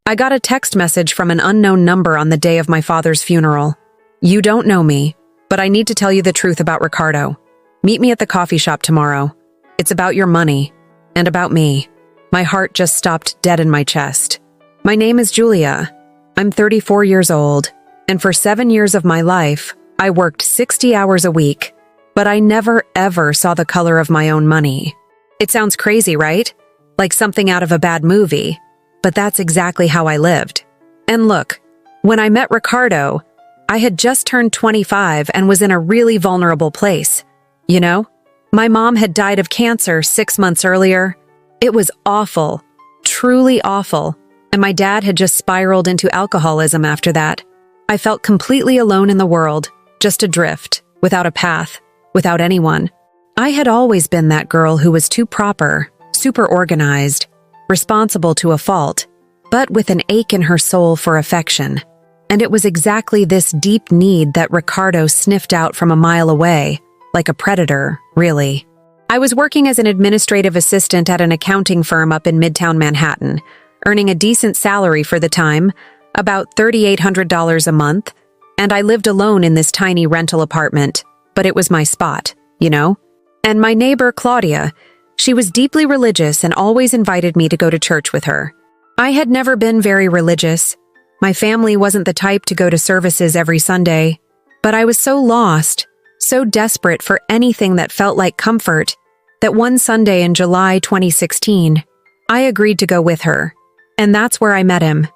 I got a text message from an unknown number on the day of my father's funeral. You don't know me, but I need to tell you the truth about Ricardo. Meet me at the coffee shop tomorrow. It's about your money and about me. My heart just stopped dead in my chest. My name is Julia. I'm 34 years old, and for 7 years of my life, I worked 60 hours a week, but I never ever saw the color of my own money. It sounds crazy, right? Like something out of a bad movie, but that's exactly how I lived. And look, when I met Ricardo, I had just turned 25 and was in a really vulnerable place. You know, my mom had died of cancer 6 months earlier. It was awful, truly awful, and my dad had just spiraled into alcoholism after that. I felt completely alone in the world, just adrift, without a path, without anyone. I had always been that girl who was too proper, super organized, responsible to a fault, but with an ache in her soul for affection. And it was exactly this deep need that Ricardo sniffed out from a mile away, like a predator, really. I was working as an administrative assistant at an accounting firm up in Midtown Manhattan, earning a decent salary for the time, about $3,800 a month, and I lived alone in this tiny rental apartment, but it was my spot, you know? And my neighbor, Claudia, she was deeply religious and always invited me to go to church with her. I had never been very religious. My family wasn't the type to go to services every Sunday, but I was so lost, so desperate for anything that felt like comfort, that one Sunday in July 2016, I agreed to go with her. And that's where I met him.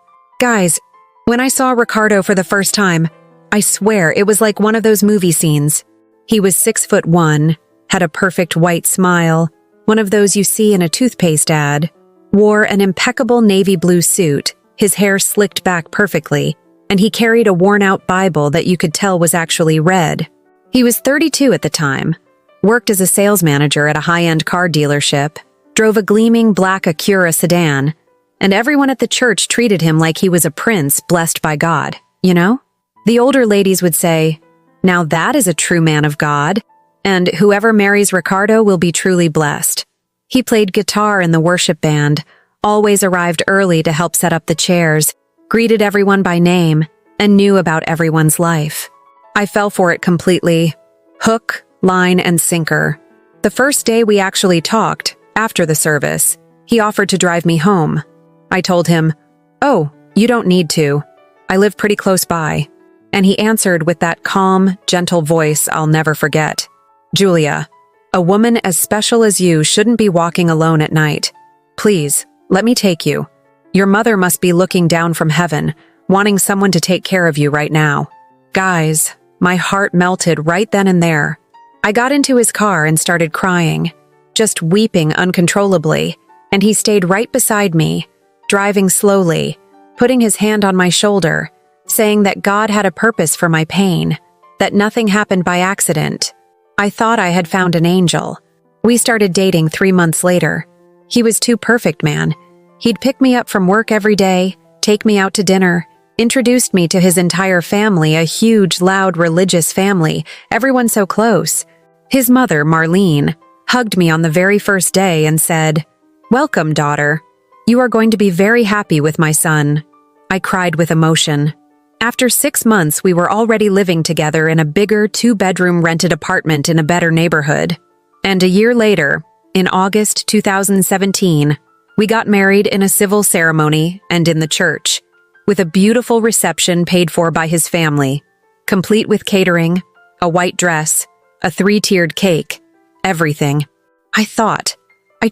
Guys, when I saw Ricardo for the first time, I swear it was like one of those movie scenes. He was 6'1", had a perfect white smile, one of those you see in a toothpaste ad, wore an impeccable navy blue suit, his hair slicked back perfectly, and he carried a worn-out Bible that you could tell was actually red. He was 32 at the time, worked as a sales manager at a high-end car dealership, drove a gleaming black Acura sedan, and everyone at the church treated him like he was a prince blessed by God, you know? The older ladies would say, "Now that is a true man of God, and whoever marries Ricardo will be truly blessed." He played guitar in the worship band, always arrived early to help set up the chairs, greeted everyone by name, and knew about everyone's life. I fell for it completely. Hook, line, and sinker. The first day we actually talked, after the service, he offered to drive me home. I told him, "Oh, you don't need to. I live pretty close by." And he answered with that calm, gentle voice I'll never forget. "Julia, a woman as special as you shouldn't be walking alone at night. Please, let me take you. Your mother must be looking down from heaven, wanting someone to take care of you right now." Guys, my heart melted right then and there. I got into his car and started crying, just weeping uncontrollably, and he stayed right beside me, driving slowly, putting his hand on my shoulder, saying that God had a purpose for my pain, that nothing happened by accident. I thought I had found an angel. We started dating 3 months later. He was too perfect, man. He'd pick me up from work every day, take me out to dinner, introduced me to his entire family, a huge, loud, religious family, everyone so close. His mother, Marlene, hugged me on the very first day and said, "Welcome, daughter. You are going to be very happy with my son." I cried with emotion. After 6 months, we were already living together in a bigger 2-bedroom rented apartment in a better neighborhood. And a year later, in August 2017, we got married in a civil ceremony and in the church, with a beautiful reception paid for by his family, complete with catering, a white dress, a 3-tiered cake, everything. I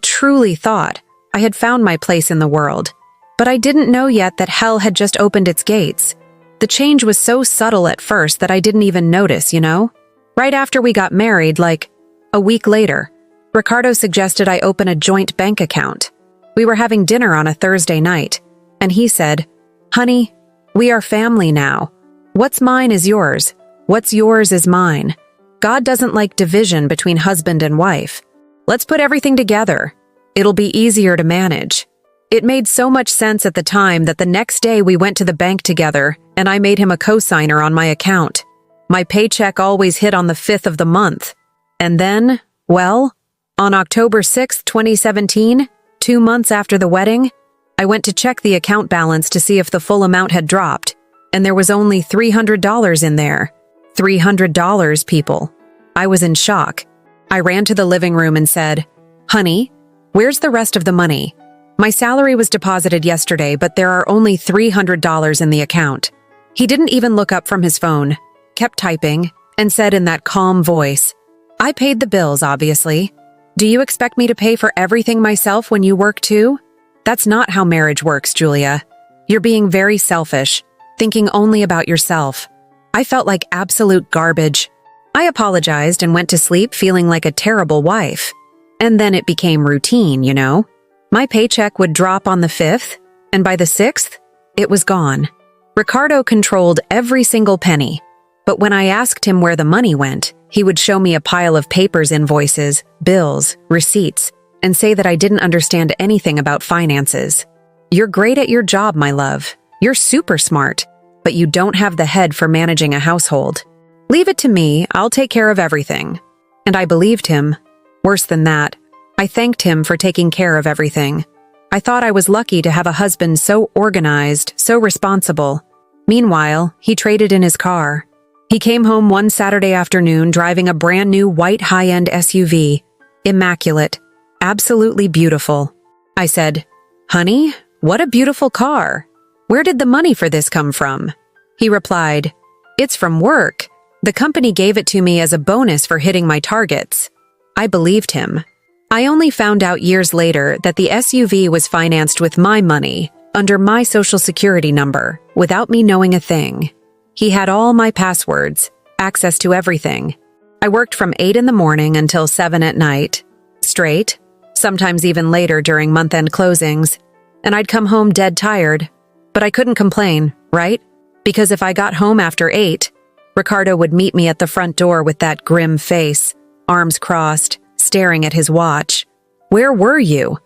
truly thought, I had found my place in the world, but I didn't know yet that hell had just opened its gates. The change was so subtle at first that I didn't even notice, you know? Right after we got married, like a week later, Ricardo suggested I open a joint bank account. We were having dinner on a Thursday night, and he said, "Honey, we are family now. What's mine is yours. What's yours is mine. God doesn't like division between husband and wife. Let's put everything together. It'll be easier to manage." It made so much sense at the time that the next day we went to the bank together and I made him a co-signer on my account. My paycheck always hit on the 5th of the month. And then, well, on October 6, 2017, 2 months after the wedding, I went to check the account balance to see if the full amount had dropped, and there was only $300 in there. $300, people. I was in shock. I ran to the living room and said, "Honey, where's the rest of the money? My salary was deposited yesterday, but there are only $300 in the account." He didn't even look up from his phone, kept typing, and said in that calm voice, "I paid the bills, obviously. Do you expect me to pay for everything myself when you work too? That's not how marriage works, Julia. You're being very selfish, thinking only about yourself." I felt like absolute garbage. I apologized and went to sleep feeling like a terrible wife. And then it became routine, you know? My paycheck would drop on the 5th, and by the 6th, it was gone. Ricardo controlled every single penny. But when I asked him where the money went, he would show me a pile of papers, invoices, bills, receipts, and say that I didn't understand anything about finances. "You're great at your job, my love. You're super smart, but you don't have the head for managing a household. Leave it to me, I'll take care of everything." And I believed him. Worse than that, I thanked him for taking care of everything. I thought I was lucky to have a husband so organized, so responsible. Meanwhile, he traded in his car. He came home one Saturday afternoon driving a brand new white high-end SUV. Immaculate. Absolutely beautiful. I said, "Honey, what a beautiful car. Where did the money for this come from?" He replied, "It's from work. The company gave it to me as a bonus for hitting my targets." I believed him. I only found out years later that the SUV was financed with my money, under my social security number, without me knowing a thing. He had all my passwords, access to everything. I worked from 8 in the morning until 7 at night, straight, sometimes even later during month-end closings, and I'd come home dead tired. But I couldn't complain, right? Because if I got home after 8, Ricardo would meet me at the front door with that grim face, arms crossed, staring at his watch. "Where were you?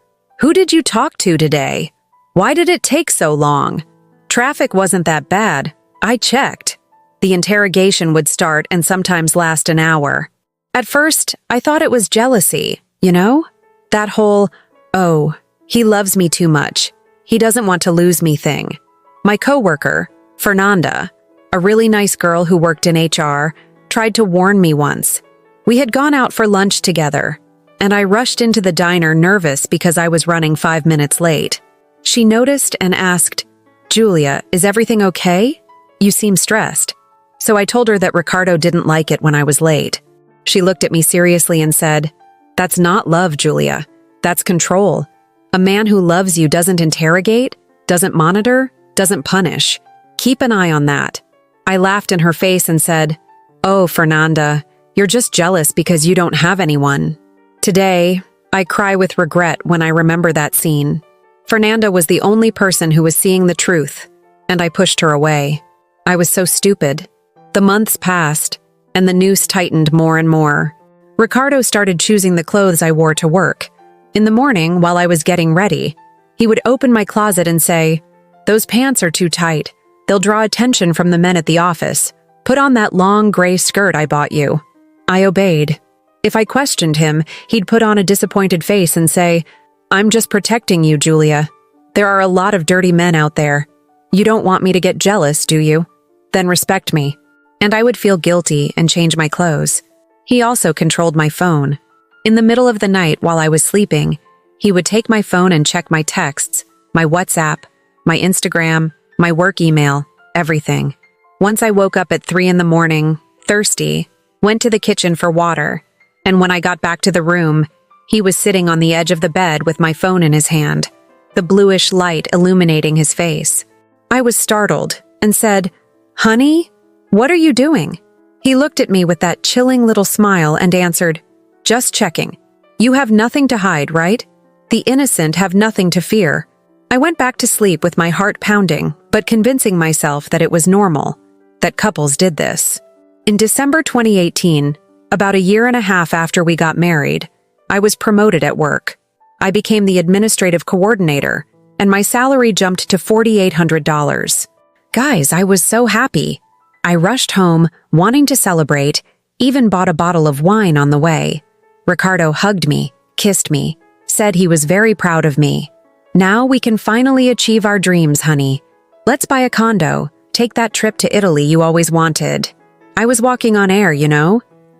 Who did you talk to today? Why did it take so long? Traffic wasn't that bad. I checked." The interrogation would start and sometimes last an hour. At first, I thought it was jealousy, you know? That whole, "Oh, he loves me too much. He doesn't want to lose me" thing. My coworker, Fernanda, a really nice girl who worked in HR, tried to warn me once. We had gone out for lunch together, and I rushed into the diner nervous because I was running 5 minutes late. She noticed and asked, "Julia, is everything okay? You seem stressed." So I told her that Ricardo didn't like it when I was late. She looked at me seriously and said, "That's not love, Julia. That's control. A man who loves you doesn't interrogate, doesn't monitor, doesn't punish. Keep an eye on that." I laughed in her face and said, "Oh, Fernanda, you're just jealous because you don't have anyone." Today, I cry with regret when I remember that scene. Fernanda was the only person who was seeing the truth, and I pushed her away. I was so stupid. The months passed, and the noose tightened more and more. Ricardo started choosing the clothes I wore to work. In the morning, while I was getting ready, he would open my closet and say, "Those pants are too tight. They'll draw attention from the men at the office. Put on that long gray skirt I bought you." I obeyed. If I questioned him, he'd put on a disappointed face and say, "I'm just protecting you, Julia. There are a lot of dirty men out there. You don't want me to get jealous, do you? Then respect me." And I would feel guilty and change my clothes. He also controlled my phone. In the middle of the night while I was sleeping, he would take my phone and check my texts, my WhatsApp, my Instagram, my work email, everything. Once I woke up at 3 in the morning, thirsty, went to the kitchen for water, and when I got back to the room, he was sitting on the edge of the bed with my phone in his hand, the bluish light illuminating his face. I was startled and said, "Honey, what are you doing?" He looked at me with that chilling little smile and answered, "Just checking. You have nothing to hide, right? The innocent have nothing to fear." I went back to sleep with my heart pounding, but convincing myself that it was normal, that couples did this. In December 2018, about a year and a half after we got married, I was promoted at work. I became the administrative coordinator, and my salary jumped to $4,800. Guys, I was so happy. I rushed home, wanting to celebrate, even bought a bottle of wine on the way. Ricardo hugged me, kissed me, said he was very proud of me. Now we can finally achieve our dreams, honey. Let's buy a condo, take that trip to Italy you always wanted. I was walking on air,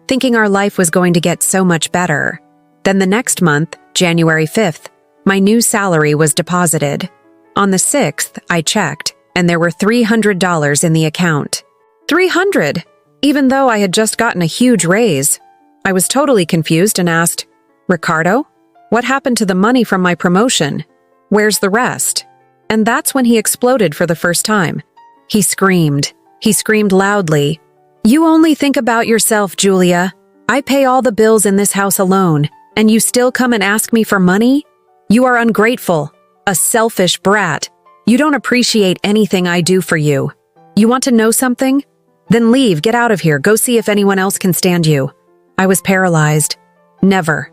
thinking our life was going to get so much better. Then the next month, January 5th, my new salary was deposited. On the 6th, I checked, and there were $300 in the account. $300! Even though I had just gotten a huge raise. I was totally confused and asked, "Ricardo, what happened to the money from my promotion? Where's the rest?" And that's when he exploded for the first time. He screamed. He screamed loudly. "You only think about yourself, Julia. I pay all the bills in this house alone, and you still come and ask me for money? You are ungrateful, a selfish brat. You don't appreciate anything I do for you. You want to know something? Then leave, get out of here, go see if anyone else can stand you." I was paralyzed. Never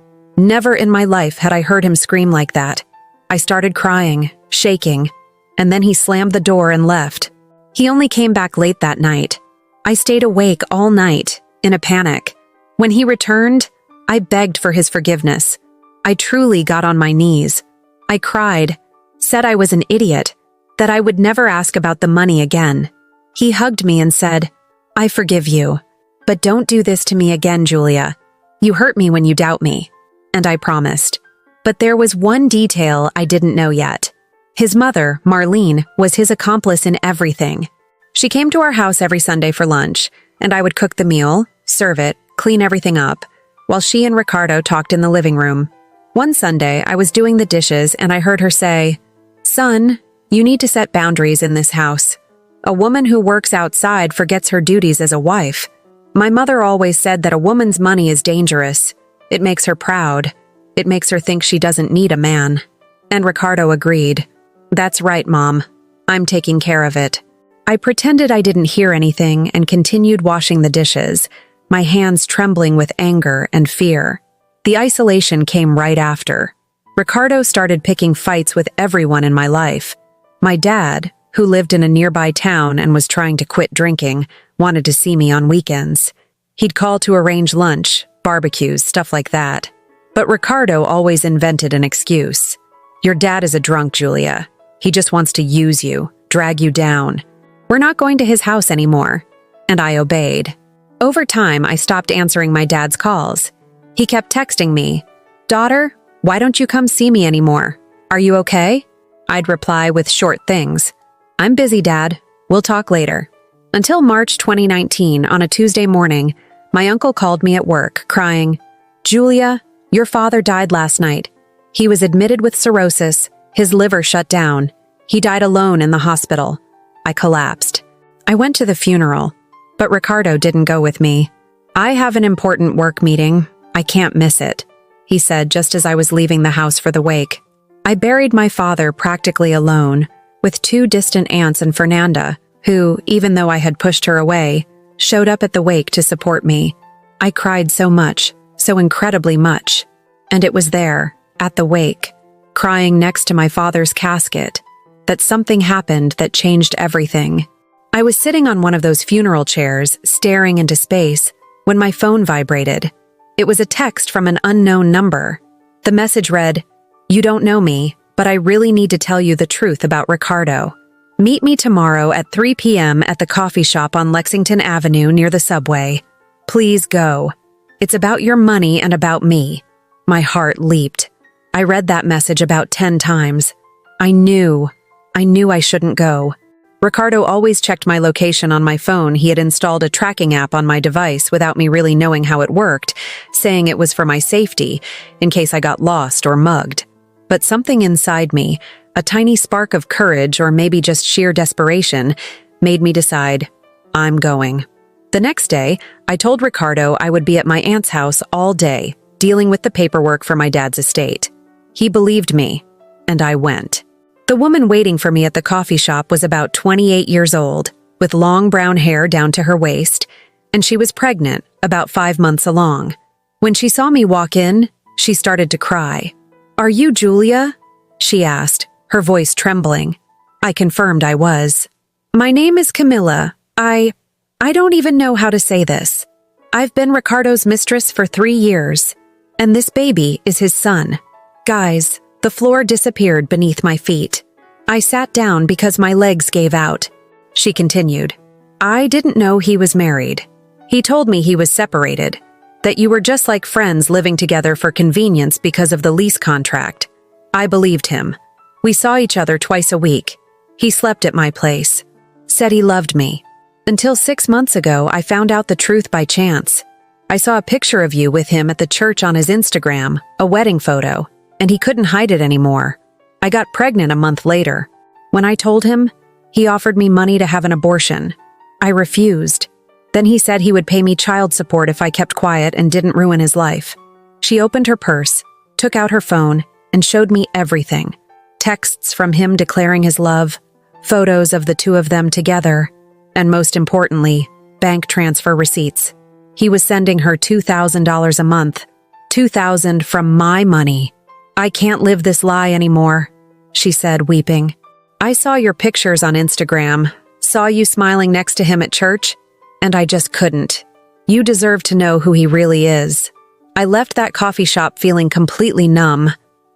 in my life had I heard him scream like that. I started crying, shaking, and then he slammed the door and left. He only came back late that night. I stayed awake all night, in a panic. When he returned, I begged for his forgiveness. I truly got on my knees. I cried, said I was an idiot, that I would never ask about the money again. He hugged me and said, "I forgive you, but don't do this to me again, Julia. You hurt me when you doubt me." And I promised. But there was one detail I didn't know yet. His mother, Marlene, was his accomplice in everything. She came to our house every Sunday for lunch, and I would cook the meal, serve it, clean everything up, while she and Ricardo talked in the living room. One Sunday, I was doing the dishes and I heard her say, "Son, you need to set boundaries in this house. A woman who works outside forgets her duties as a wife. My mother always said that a woman's money is dangerous. It makes her proud. It makes her think she doesn't need a man." And Ricardo agreed. "That's right, Mom. I'm taking care of it." I pretended I didn't hear anything and continued washing the dishes, my hands trembling with anger and fear. The isolation came right after. Ricardo started picking fights with everyone in my life. My dad, who lived in a nearby town and was trying to quit drinking, wanted to see me on weekends. He'd call to arrange lunch, barbecues, stuff like that. But Ricardo always invented an excuse. "Your dad is a drunk, Julia. He just wants to use you, drag you down. We're not going to his house anymore." And I obeyed. Over time, I stopped answering my dad's calls. He kept texting me, "Daughter, why don't you come see me anymore? Are you okay?" I'd reply with short things. "I'm busy, Dad. We'll talk later." Until March 2019, on a Tuesday morning, my uncle called me at work, crying, "Julia, your father died last night. He was admitted with cirrhosis. His liver shut down. He died alone in the hospital." I collapsed. I went to the funeral, but Ricardo didn't go with me. "I have an important work meeting. I can't miss it," he said just as I was leaving the house for the wake. I buried my father practically alone, with two distant aunts and Fernanda, who, even though I had pushed her away, showed up at the wake to support me. I cried so much, so incredibly much. And it was there, at the wake, crying next to my father's casket, that something happened that changed everything. I was sitting on one of those funeral chairs, staring into space, when my phone vibrated. It was a text from an unknown number. The message read, "You don't know me, but I really need to tell you the truth about Ricardo. Meet me tomorrow at 3 p.m. at the coffee shop on Lexington Avenue near the subway. Please go. It's about your money and about me." My heart leaped. I read that message about 10 times. I knew I shouldn't go. Ricardo always checked my location on my phone. He had installed a tracking app on my device without me really knowing how it worked, saying it was for my safety, in case I got lost or mugged. But something inside me, a tiny spark of courage or maybe just sheer desperation, made me decide, I'm going. The next day, I told Ricardo I would be at my aunt's house all day, dealing with the paperwork for my dad's estate. He believed me, and I went. The woman waiting for me at the coffee shop was about 28 years old, with long brown hair down to her waist, and she was pregnant, about 5 months along. When she saw me walk in, she started to cry. "Are you Julia?" she asked, her voice trembling. I confirmed I was. "My name is Camilla. I don't even know how to say this. I've been Ricardo's mistress for 3 years, and this baby is his son. Guys, The floor disappeared beneath my feet. I sat down because my legs gave out. She continued, "I didn't know he was married. He told me he was separated, that you were just like friends living together for convenience because of the lease contract. I believed him. We saw each other twice a week. He slept at my place. Said he loved me. Until 6 months ago, I found out the truth by chance. I saw a picture of you with him at the church on his Instagram, a wedding photo, and he couldn't hide it anymore. I got pregnant a month later. When I told him, he offered me money to have an abortion. I refused. Then he said he would pay me child support if I kept quiet and didn't ruin his life." She opened her purse, took out her phone, and showed me everything. Texts from him declaring his love, photos of the two of them together, and most importantly, bank transfer receipts. He was sending her $2,000 a month, $2,000 from my money. "I can't live this lie anymore," she said, weeping. "I saw your pictures on Instagram, saw you smiling next to him at church, and I just couldn't. You deserve to know who he really is." I left that coffee shop feeling completely numb.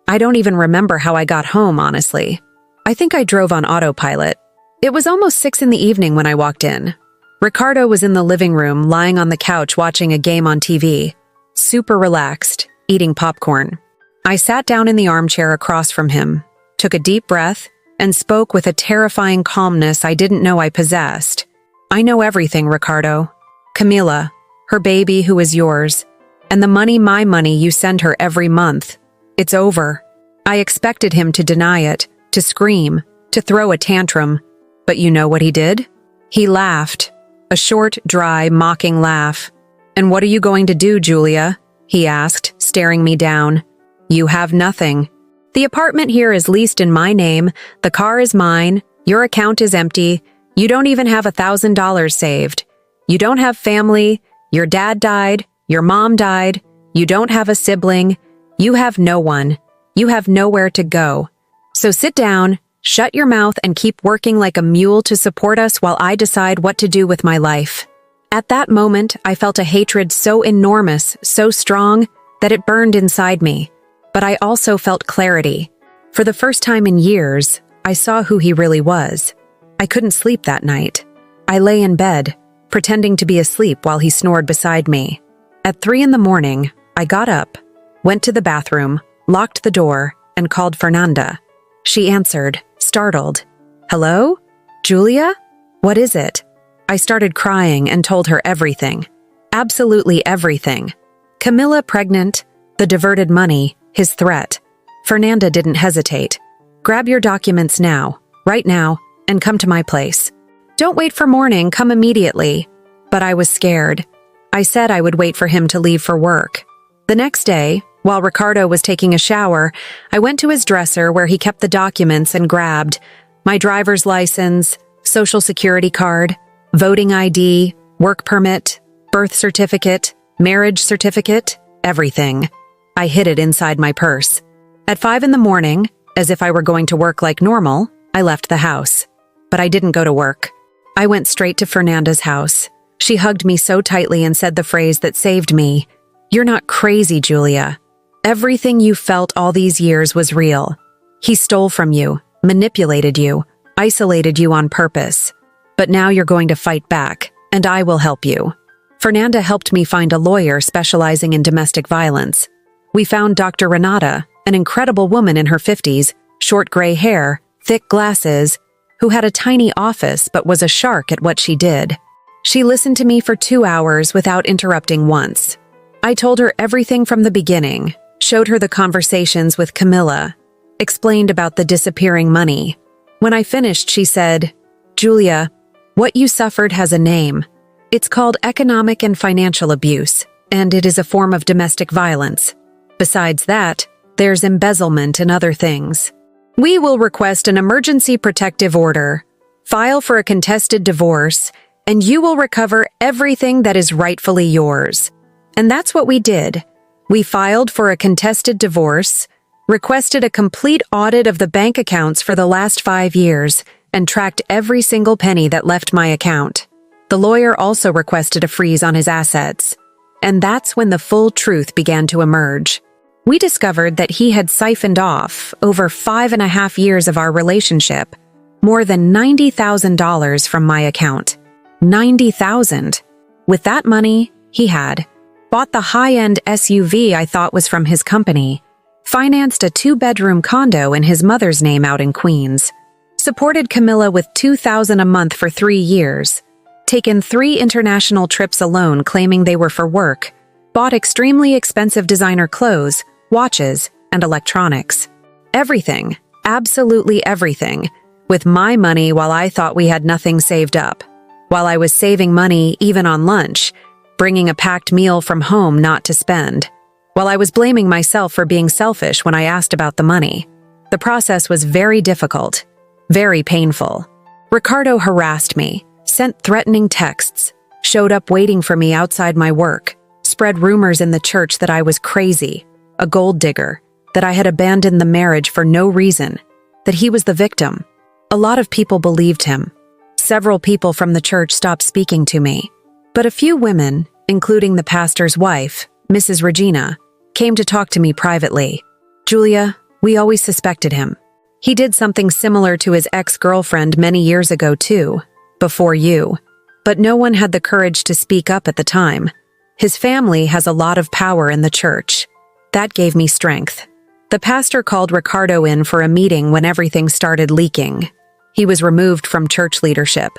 I don't even remember how I got home, honestly. I think I drove on autopilot. It was almost 6 in the evening when I walked in. Ricardo was in the living room, lying on the couch watching a game on TV, super relaxed, eating popcorn. I sat down in the armchair across from him, took a deep breath, and spoke with a terrifying calmness I didn't know I possessed. "I know everything, Ricardo. Camila, her baby who is yours, and the money, my money, you send her every month. It's over." I expected him to deny it, to scream, to throw a tantrum. But you know what he did? He laughed, a short, dry, mocking laugh. "And what are you going to do, Julia?" he asked, staring me down. "You have nothing. The apartment here is leased in my name, the car is mine, your account is empty, you don't even have $1,000 saved. You don't have family, your dad died, your mom died, you don't have a sibling, you have no one, you have nowhere to go. So sit down, shut your mouth and keep working like a mule to support us while I decide what to do with my life." At that moment, I felt a hatred so enormous, so strong, that it burned inside me. But I also felt clarity. For the first time in years, I saw who he really was. I couldn't sleep that night. I lay in bed, pretending to be asleep while he snored beside me. At 3 in the morning, I got up, went to the bathroom, locked the door, and called Fernanda. She answered, startled. "Hello? Julia? What is it?" I started crying and told her everything. Absolutely everything. Camila pregnant, the diverted money, his threat. Fernanda didn't hesitate. "Grab your documents now, right now, and come to my place. Don't wait for morning, come immediately." But I was scared. I said I would wait for him to leave for work. The next day, while Ricardo was taking a shower, I went to his dresser where he kept the documents and grabbed my driver's license, social security card, voting ID, work permit, birth certificate, marriage certificate, everything. I hid it inside my purse. At 5 in the morning, as if I were going to work like normal, I left the house. But I didn't go to work. I went straight to Fernanda's house. She hugged me so tightly and said the phrase that saved me. "You're not crazy, Julia. Everything you felt all these years was real. He stole from you, manipulated you, isolated you on purpose. But now you're going to fight back, and I will help you." Fernanda helped me find a lawyer specializing in domestic violence. We found Dr. Renata, an incredible woman in her 50s, short gray hair, thick glasses, who had a tiny office but was a shark at what she did. She listened to me for 2 hours without interrupting once. I told her everything from the beginning, showed her the conversations with Camila, explained about the disappearing money. When I finished, she said, "Julia, what you suffered has a name. It's called economic and financial abuse, and it is a form of domestic violence. Besides that, there's embezzlement and other things. We will request an emergency protective order, file for a contested divorce, and you will recover everything that is rightfully yours." And that's what we did. We filed for a contested divorce, requested a complete audit of the bank accounts for the last 5 years, and tracked every single penny that left my account. The lawyer also requested a freeze on his assets. And that's when the full truth began to emerge. We discovered that he had siphoned off, over 5.5 years of our relationship, more than $90,000 from my account. $90,000. With that money, he had bought the high-end SUV I thought was from his company, financed a 2-bedroom condo in his mother's name out in Queens, supported Camilla with $2,000 a month for 3 years, taken 3 international trips alone claiming they were for work, bought extremely expensive designer clothes, watches, and electronics. Everything, absolutely everything, with my money while I thought we had nothing saved up, while I was saving money even on lunch, bringing a packed meal from home not to spend, while I was blaming myself for being selfish when I asked about the money. The process was very difficult, very painful. Ricardo harassed me, sent threatening texts, showed up waiting for me outside my work, spread rumors in the church that I was crazy, a gold digger, that I had abandoned the marriage for no reason, that he was the victim. A lot of people believed him. Several people from the church stopped speaking to me. But a few women, including the pastor's wife, Mrs. Regina, came to talk to me privately. Julia, we always suspected him. He did something similar to his ex-girlfriend many years ago too, before you. But no one had the courage to speak up at the time. His family has a lot of power in the church. That gave me strength. The pastor called Ricardo in for a meeting when everything started leaking. He was removed from church leadership.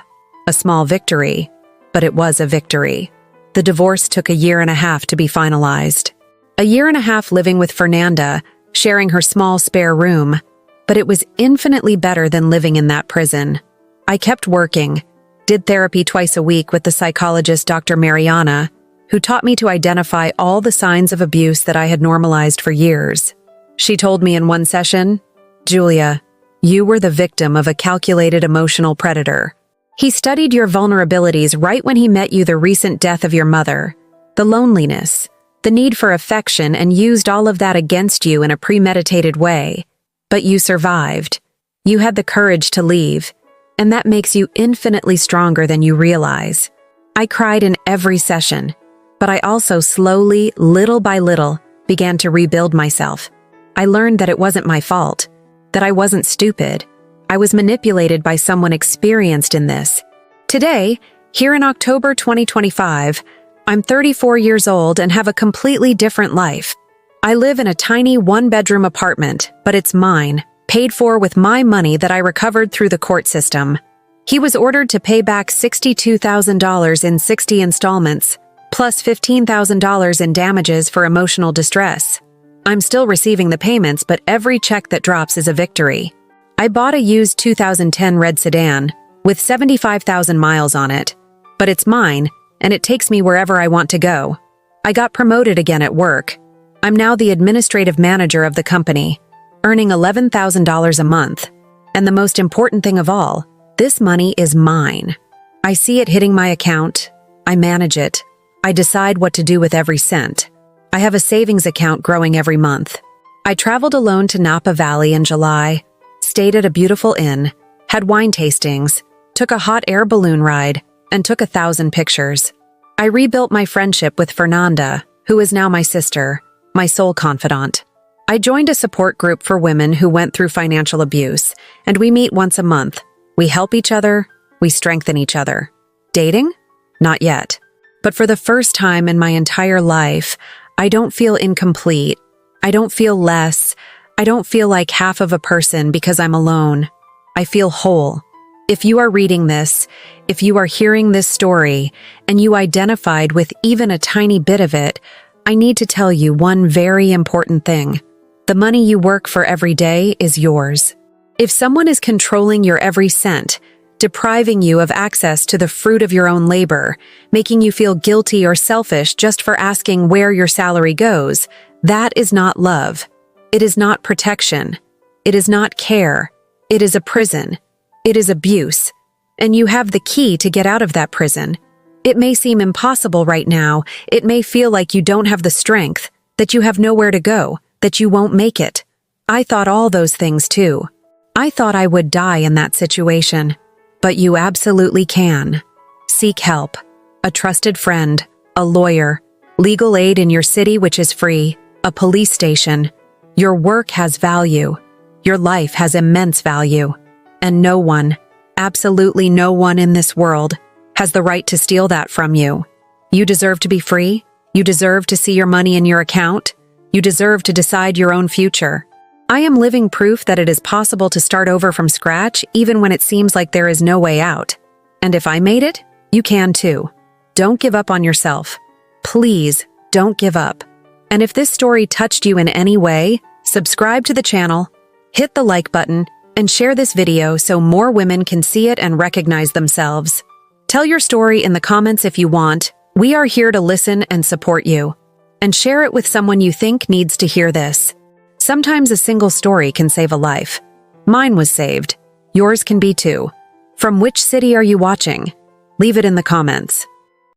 A small victory, but it was a victory. The divorce took 1.5 years to be finalized. 1.5 years living with Fernanda, sharing her small spare room, but it was infinitely better than living in that prison. I kept working, did therapy twice a week with the psychologist Dr. Mariana, who taught me to identify all the signs of abuse that I had normalized for years. She told me in one session, Julia, you were the victim of a calculated emotional predator. He studied your vulnerabilities right when he met you, the recent death of your mother, the loneliness, the need for affection, and used all of that against you in a premeditated way. But you survived. You had the courage to leave, and that makes you infinitely stronger than you realize. I cried in every session, but I also slowly, little by little, began to rebuild myself. I learned that it wasn't my fault, that I wasn't stupid. I was manipulated by someone experienced in this. Today, here in October 2025, I'm 34 years old and have a completely different life. I live in a tiny 1-bedroom apartment, but it's mine, paid for with my money that I recovered through the court system. He was ordered to pay back $62,000 in 60 installments, plus $15,000 in damages for emotional distress. I'm still receiving the payments, but every check that drops is a victory. I bought a used 2010 red sedan with 75,000 miles on it, but it's mine and it takes me wherever I want to go. I got promoted again at work. I'm now the administrative manager of the company, earning $11,000 a month. And the most important thing of all, this money is mine. I see it hitting my account. I manage it. I decide what to do with every cent. I have a savings account growing every month. I traveled alone to Napa Valley in July, stayed at a beautiful inn, had wine tastings, took a hot air balloon ride, and took 1,000 pictures. I rebuilt my friendship with Fernanda, who is now my sister, my soul confidant. I joined a support group for women who went through financial abuse, and we meet once a month. We help each other, we strengthen each other. Dating? Not yet. But for the first time in my entire life, I don't feel incomplete. I don't feel less. I don't feel like half of a person because I'm alone. I feel whole. If you are reading this, if you are hearing this story, and you identified with even a tiny bit of it, I need to tell you one very important thing. The money you work for every day is yours. If someone is controlling your every cent, depriving you of access to the fruit of your own labor, making you feel guilty or selfish just for asking where your salary goes, that is not love. It is not protection. It is not care. It is a prison. It is abuse. And you have the key to get out of that prison. It may seem impossible right now. It may feel like you don't have the strength, that you have nowhere to go, that you won't make it. I thought all those things too. I thought I would die in that situation. But you absolutely can. Seek help. A trusted friend, a lawyer, legal aid in your city which is free. a police station. Your work has value. Your life has immense value. And no one, absolutely no one in this world, has the right to steal that from you. You deserve to be free. You deserve to see your money in your account. You deserve to decide your own future. I am living proof that it is possible to start over from scratch even when it seems like there is no way out. And if I made it, you can too. Don't give up on yourself. Please, don't give up. And if this story touched you in any way, subscribe to the channel, hit the like button, and share this video so more women can see it and recognize themselves. Tell your story in the comments if you want. We are here to listen and support you. And share it with someone you think needs to hear this. Sometimes a single story can save a life. Mine was saved. Yours can be too. From which city are you watching? Leave it in the comments.